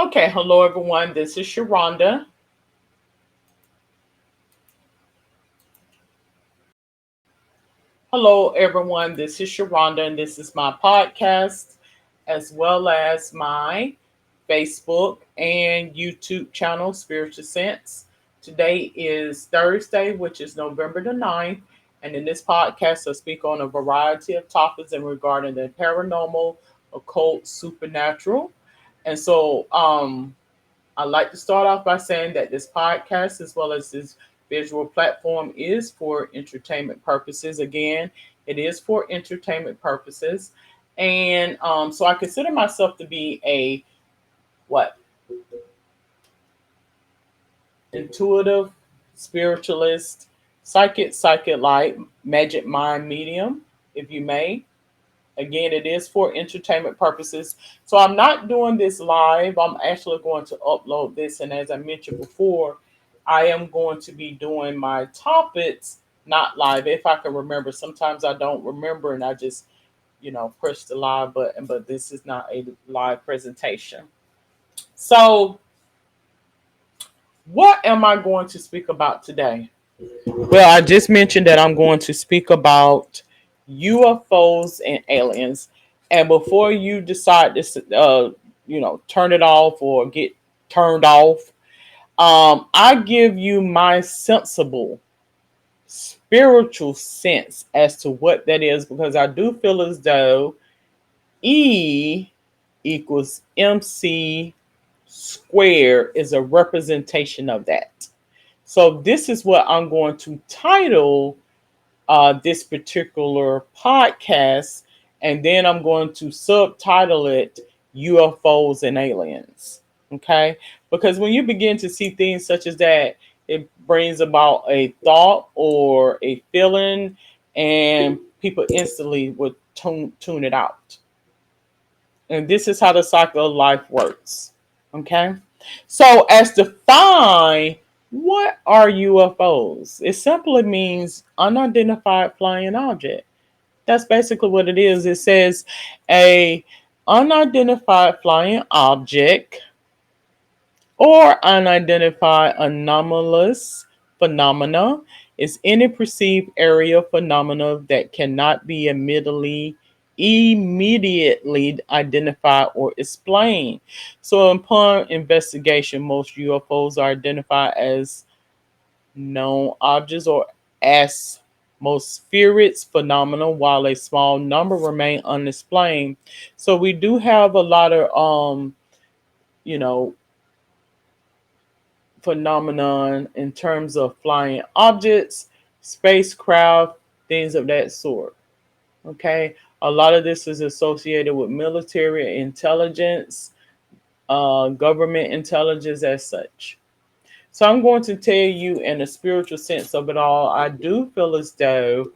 Okay, hello everyone. This is Sharonda. Hello everyone. This is Sharonda, and this is my podcast as well as my Facebook and YouTube channel, Spiritual Sense. Today is Thursday, which is November the 9th. And in this podcast, I speak on a variety of topics in regarding the paranormal, occult, supernatural. And I'd like to start off by saying that this podcast, as well as this visual platform, is for entertainment purposes. Again, it is for entertainment purposes. And so I consider myself to be a what? Intuitive, spiritualist, psychic light, magic mind medium, if you may. Again, it is for entertainment purposes. So I'm not doing this live. I'm actually going to upload this. And as I mentioned before, I am going to be doing my topics not live if I can remember. Sometimes I don't remember and I just, push the live button, but this is not a live presentation. So, what am I going to speak about today? Well, I just mentioned that I'm going to speak about UFOs and aliens. And before you decide to, turn it off or get turned off, I give you my sensible spiritual sense as to what that is because I do feel as though E equals MC squared is a representation of that. So this is what I'm going to title this particular podcast, and then I'm going to subtitle it UFOs and Aliens. Okay? Because when you begin to see things such as that, it brings about a thought or a feeling, and people instantly would tune it out. And this is how the cycle of life works. Okay? So, as defined, what are UFOs? It simply means unidentified flying object. That's basically what it is. It says a unidentified flying object or unidentified anomalous phenomena is any perceived area phenomena that cannot be immediately identified or explained. So upon investigation, most UFOs are identified as known objects or as atmospheric phenomena, while a small number remain unexplained. So we do have a lot of you know phenomenon in terms of flying objects, spacecraft, things of that sort. Okay, a lot of this is associated with military intelligence, government intelligence as such. So I'm going to tell you in a spiritual sense of it all. I do feel as though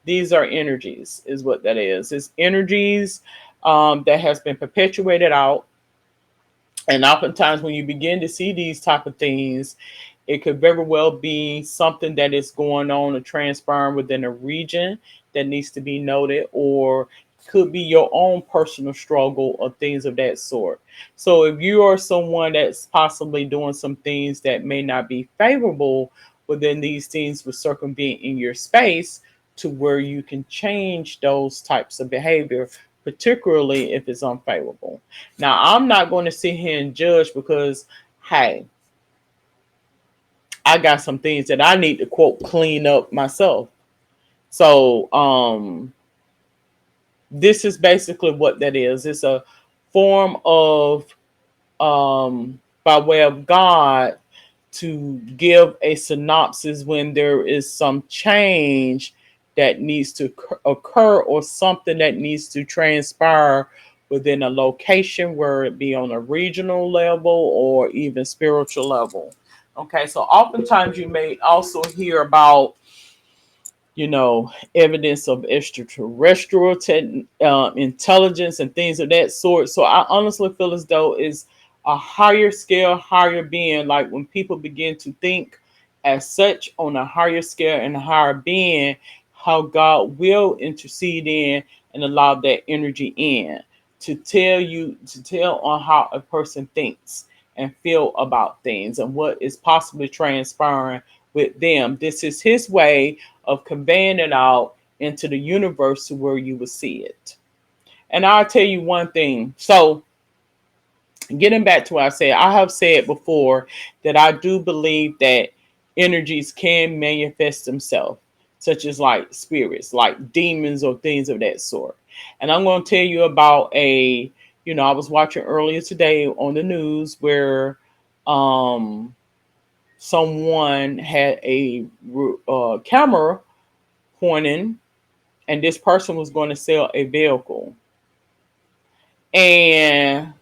these are energies, is what that is. It's energies that has been perpetuated out, and oftentimes when you begin to see these type of things, it could very well be something that is going on or transpiring within a region that needs to be noted, or could be your own personal struggle or things of that sort. So if you are someone that's possibly doing some things that may not be favorable, within these things will circumvent in your space to where you can change those types of behavior, particularly if it's unfavorable. Now, I'm not going to sit here and judge because, hey, I got some things that I need to quote clean up myself. So this is basically what that is. It's a form of by way of God to give a synopsis when there is some change that needs to occur or something that needs to transpire within a location, where it be on a regional level or even spiritual level. Okay, so oftentimes you may also hear about, evidence of extraterrestrial intelligence and things of that sort. So I honestly feel as though it's a higher scale, higher being. Like when people begin to think as such on a higher scale and a higher being, how God will intercede in and allow that energy in to tell on how a person thinks and feel about things and what is possibly transpiring with them. This is his way of conveying it out into the universe to where you will see it. And I'll tell you one thing. So, getting back to what I said, I have said before that I do believe that energies can manifest themselves, such as like spirits, like demons or things of that sort. And I'm going to tell you about I was watching earlier today on the news where um, someone had a camera pointing, and this person was going to sell a vehicle. And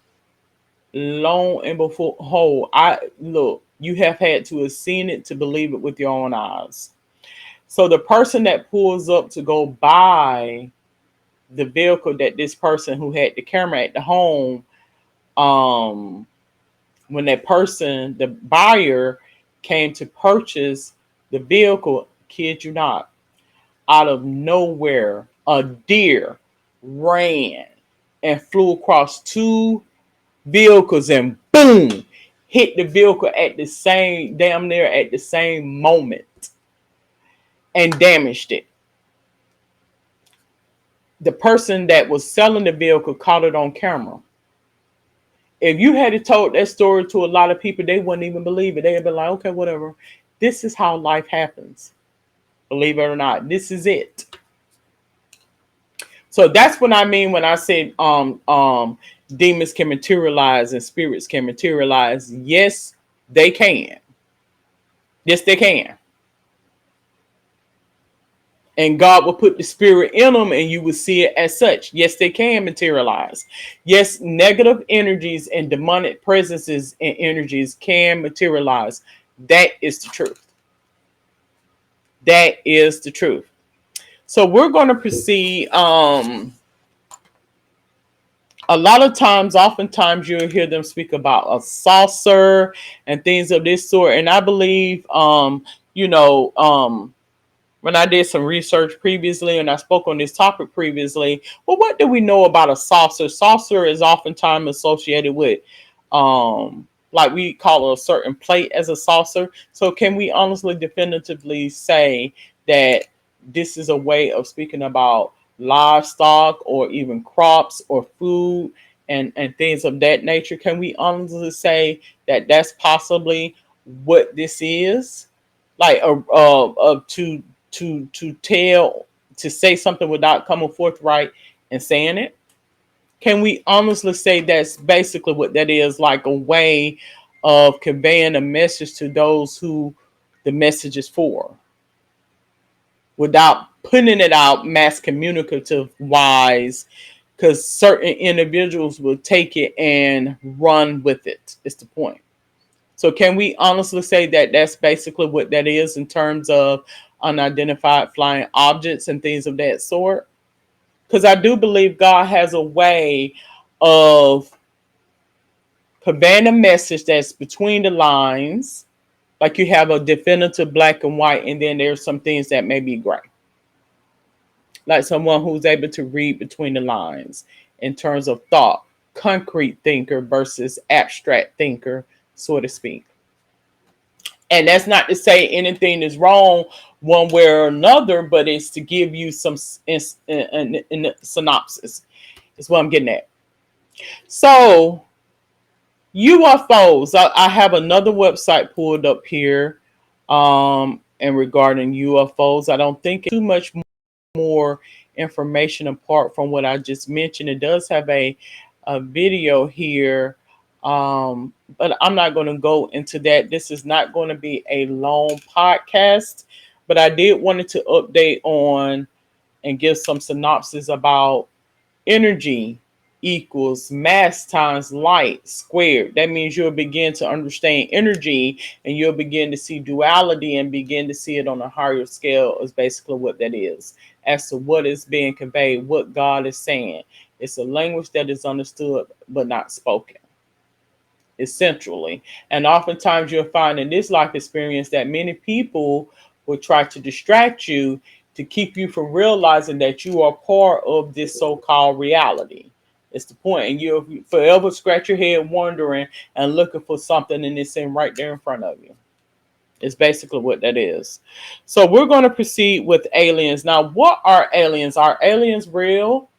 long and before whole, I look, you have had to have seen it to believe it with your own eyes. So the person that pulls up to go buy the vehicle that this person who had the camera at the home, um, when that person, the buyer, came to purchase the vehicle, kid you not, out of nowhere, a deer ran and flew across two vehicles and boom, hit the vehicle at the same, damn near at the same moment, and damaged it. The person that was selling the vehicle caught it on camera. If you had told that story to a lot of people, they wouldn't even believe it. They'd be like, okay, whatever. This is how life happens. Believe it or not, this is it. So that's what I mean when I said demons can materialize and spirits can materialize. Yes, they can. Yes, they can. And God will put the spirit in them and you will see it as such. Yes, they can materialize. Yes, negative energies and demonic presences and energies can materialize. That is the truth. That is the truth. So we're going to proceed. A lot of times, oftentimes, you'll hear them speak about a saucer and things of this sort. And I believe, you know, when I did some research previously and I spoke on this topic previously, well, what do we know about a saucer? Saucer is oftentimes associated with, like we call a certain plate as a saucer. So can we honestly, definitively say that this is a way of speaking about livestock or even crops or food and things of that nature? Can we honestly say that that's possibly what this is? Like to say something without coming forthright and saying it? Can we honestly say that's basically what that is, like a way of conveying a message to those who the message is for, without putting it out mass communicative wise? Because certain individuals will take it and run with it. It's the point. So can we honestly say that that's basically what that is in terms of unidentified flying objects and things of that sort? Because I do believe God has a way of conveying a message that's between the lines. Like you have a definitive black and white, and then there's some things that may be gray. Like someone who's able to read between the lines in terms of thought, concrete thinker versus abstract thinker, so to speak. And that's not to say anything is wrong one way or another, but it's to give you some in synopsis. Is what I'm getting at. So UFOs. I have another website pulled up here, and regarding UFOs, I don't think too much more information apart from what I just mentioned. It does have a video here, but I'm not going to go into that. This is not going to be a long podcast, but I did wanted to update on and give some synopsis about energy equals mass times light squared. That means you'll begin to understand energy and you'll begin to see duality and begin to see it on a higher scale, is basically what that is, as to what is being conveyed, what God is saying. It's a language that is understood but not spoken, essentially. And oftentimes you'll find in this life experience that many people will try to distract you to keep you from realizing that you are part of this so-called reality. It's the point, and you'll forever scratch your head wondering and looking for something, and it's in right there in front of you. It's basically what that is. So we're going to proceed with aliens. Now, what are aliens? Are aliens real?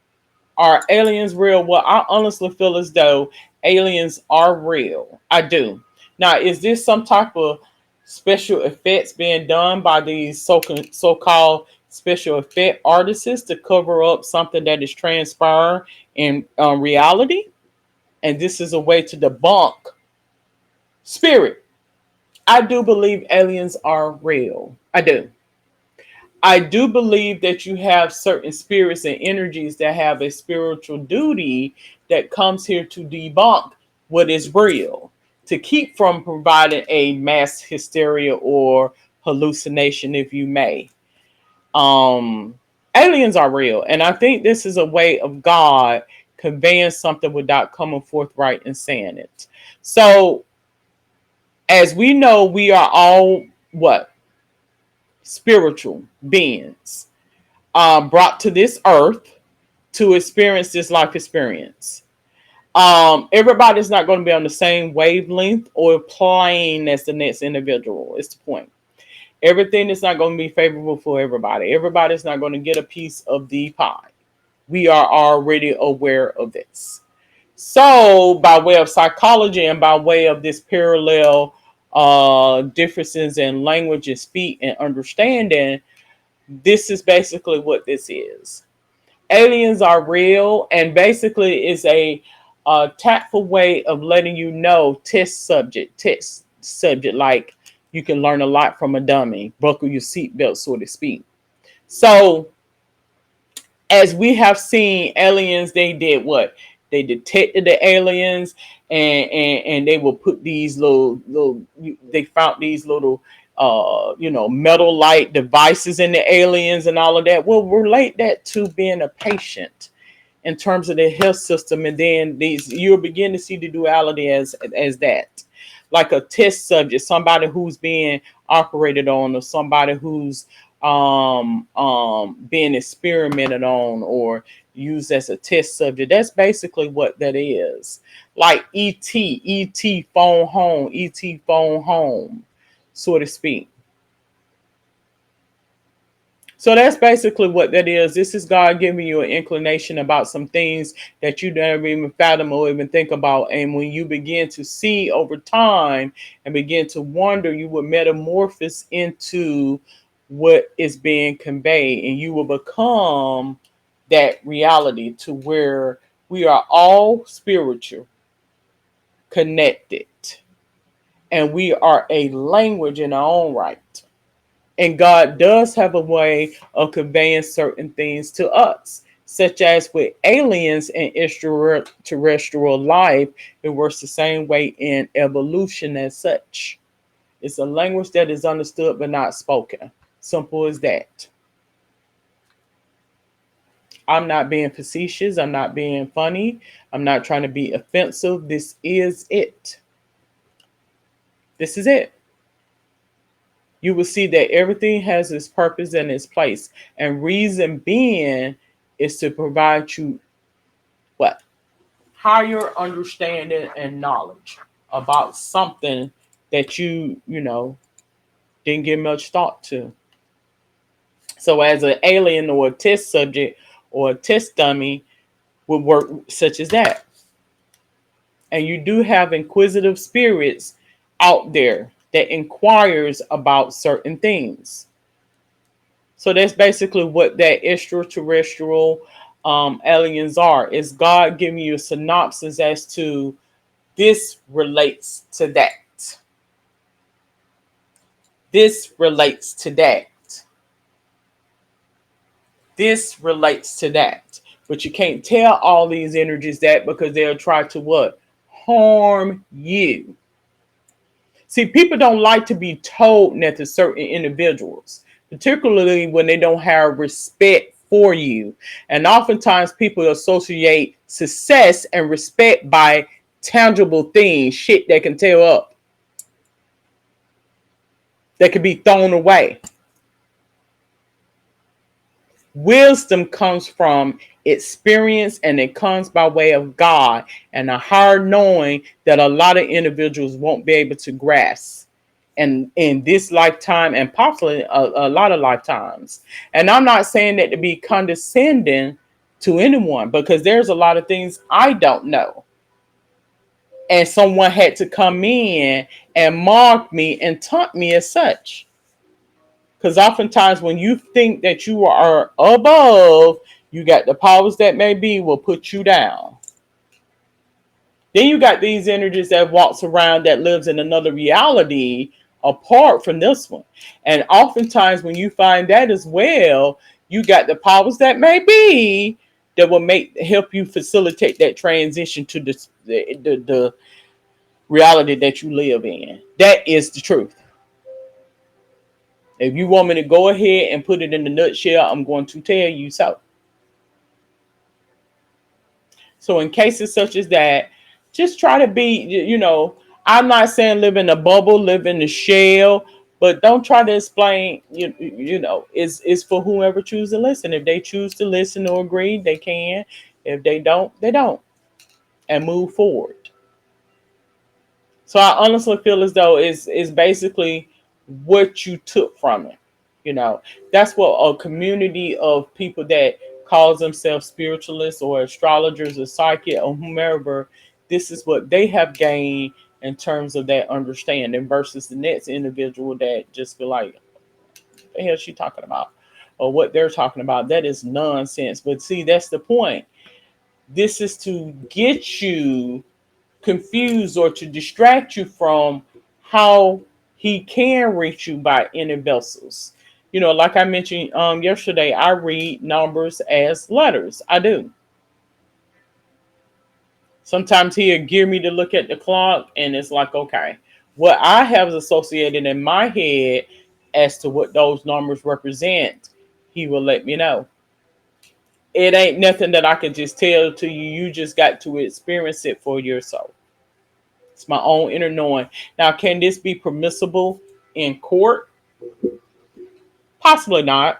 Are aliens real? Well, I honestly feel as though aliens are real. I do. Now, is this some type of special effects being done by these so-called special effect artists to cover up something that is transpiring in reality? And this is a way to debunk spirit. I do believe aliens are real. I do. I do believe that you have certain spirits and energies that have a spiritual duty that comes here to debunk what is real, to keep from providing a mass hysteria or hallucination, if you may. Um, Aliens are real, and I think this is a way of God conveying something without coming forthright and saying it. So, as we know, we are all what? Spiritual beings brought to this earth to experience this life experience. Everybody's not going to be on the same wavelength or plane as the next individual. It's the point. Everything is not going to be favorable for everybody. Everybody's not going to get a piece of the pie. We are already aware of this. So, by way of psychology and by way of this parallel differences in language and speak and understanding, this is basically what this is. Aliens are real, and basically is a tactful way of letting you know test subject, like you can learn a lot from a dummy. Buckle your seatbelt, so to speak. So, as we have seen, aliens, they did what? They detected the aliens, and they will put these little they found these little metal light devices in the aliens and all of that. We'll relate that to being a patient in terms of the health system, and then these you'll begin to see the duality as that, like a test subject, somebody who's being operated on, or somebody who's being experimented on or used as a test subject. That's basically what that is. Like ET phone home, ET phone home, so to speak. So that's basically what that is. This is God giving you an inclination about some things that you never even fathom or even think about. And when you begin to see over time and begin to wonder, you will metamorphose into what is being conveyed, and you will become that reality to where we are all spiritual, connected, and we are a language in our own right. And God does have a way of conveying certain things to us, such as with aliens and extraterrestrial life. It works the same way in evolution as such. It's a language that is understood but not spoken. Simple as that. I'm not being facetious. I'm not being funny. I'm not trying to be offensive. This is it. This is it. You will see that everything has its purpose and its place. And reason being is to provide you what? Higher understanding and knowledge about something that you didn't give much thought to. So as an alien or a test subject or a test dummy would work such as that. And you do have inquisitive spirits out there that inquires about certain things. So that's basically what that extraterrestrial aliens are. Is God giving you a synopsis as to this relates to that. This relates to that. This relates to that. But you can't tell all these energies that, because they'll try to what? Harm you. See, people don't like to be told that to certain individuals, particularly when they don't have respect for you. And oftentimes people associate success and respect by tangible things, shit that can tear up, that can be thrown away. Wisdom comes from experience, and it comes by way of God and a hard knowing that a lot of individuals won't be able to grasp. And in this lifetime, and possibly a lot of lifetimes. And I'm not saying that to be condescending to anyone, because there's a lot of things I don't know. And someone had to come in and mark me and taunt me as such. Because oftentimes when you think that you are above, you got the powers that may be will put you down. Then you got these energies that walks around that lives in another reality apart from this one. And oftentimes when you find that as well, you got the powers that may be that will help you facilitate that transition to the reality that you live in. That is the truth. If you want me to go ahead and put it in the nutshell, I'm going to tell you so. So in cases such as that, just try to be, I'm not saying live in a bubble, live in a shell, but don't try to explain, it's for whoever chooses to listen. If they choose to listen or agree, they can. If they don't, they don't. And move forward. So I honestly feel as though it's basically what you took from it. That's what a community of people that calls themselves spiritualists or astrologers or psychic or whomever, this is what they have gained in terms of that understanding versus the next individual that just feel like, what the hell is she talking about? Or what they're talking about. That is nonsense. But see, that's the point. This is to get you confused or to distract you from how he can reach you by any vessels. Like I mentioned yesterday, I read numbers as letters. I do. Sometimes he'll gear me to look at the clock, and it's like, okay, what I have associated in my head as to what those numbers represent, he will let me know. It ain't nothing that I can just tell to you. You just got to experience it for yourself. It's my own inner knowing. Now, can this be permissible in court? Possibly not.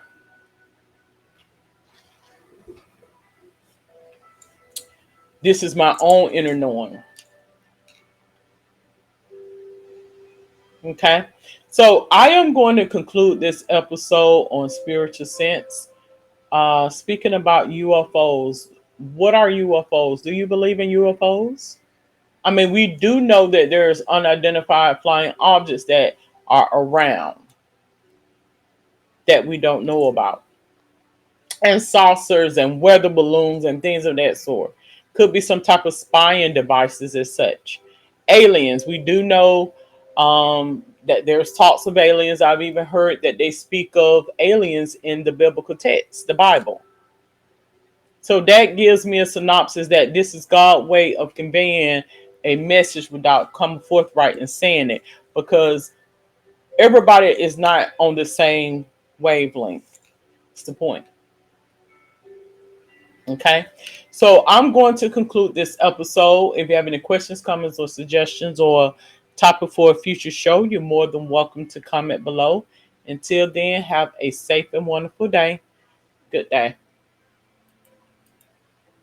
This is my own inner knowing. Okay. So I am going to conclude this episode on spiritual sense. Speaking about UFOs, what are UFOs? Do you believe in UFOs? I mean, we do know that there's unidentified flying objects that are around that we don't know about. And saucers and weather balloons and things of that sort. Could be some type of spying devices as such. Aliens, we do know that there's talks of aliens. I've even heard that they speak of aliens in the biblical text, the Bible. So that gives me a synopsis that this is God's way of conveying a message without coming forthright and saying it, because everybody is not on the same wavelength. That's the point. Okay, so I'm going to conclude this episode. If you have any questions, comments, or suggestions, or topic for a future show, you're more than welcome to comment below. Until then, have a safe and wonderful day. Good day.